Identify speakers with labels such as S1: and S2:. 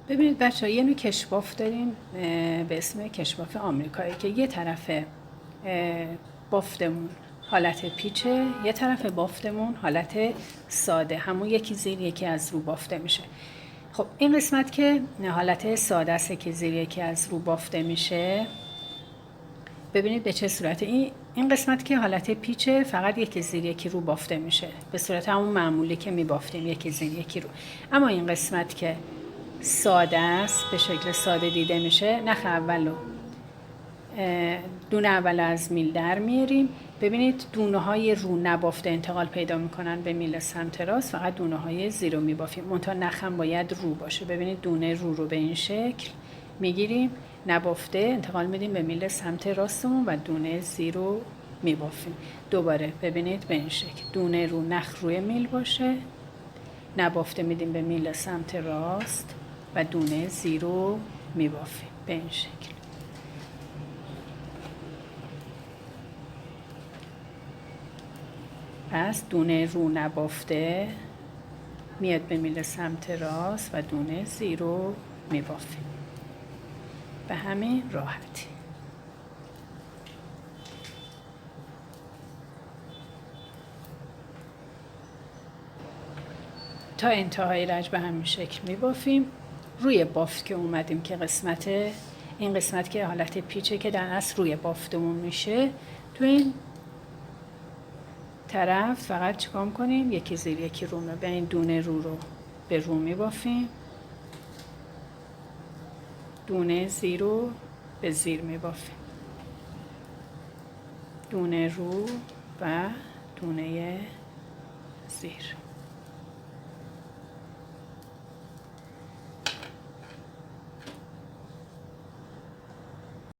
S1: ببینید بچه ها، یه نوع کشباف داریم به اسم کشباف آمریکایی که یه طرف بافتمون حالت پیچه، یه طرف بافتمون حالت ساده، همون یکی زیر یکی از رو بافته میشه. خب این قسمت که حالت ساده است که زیر یکی از رو بافته میشه، ببینید به چه صورت. این قسمت که حالت پیچه فقط یکی زیر یکی رو بافته میشه، به صورت همون معمولی که میبافتیم، یکی زیر یکی رو. اما این قسمت که ساده است، به شکل ساده دیده میشه، نخ اولو دونه اول از میل در میاریم. ببینید دونه های رو نبافته انتقال پیدا میکنن به میل سمت راست، فقط دونه های زیر رو میبافیم، منتها نخم باید رو باشه. ببینید دونه رو به این شکل میگیریم، نبافته انتقال میدیم به میل سمت راستمون و دونه زیر رو میبافیم. دوباره ببینید به این شکل دونه رو نخ روی میل باشه، نبافته میدیم به میل سمت راست و دونه زیر رو میبافیم به این شکل. پس دونه رو نبافته میاد به میل سمت راست و دونه زیر رو میبافیم به همین راحتی. تا انتهای رج به همین شکل میبافیم. روی بافت که اومدیم که این قسمت که حالت پیچه که در اصل روی بافتمون میشه، تو این طرف فقط چیکار کنیم؟ یکی زیر یکی رو به این دونه رو به رو میبافیم، دونه زیر رو به زیر میبافیم، دونه رو و دونه زیر.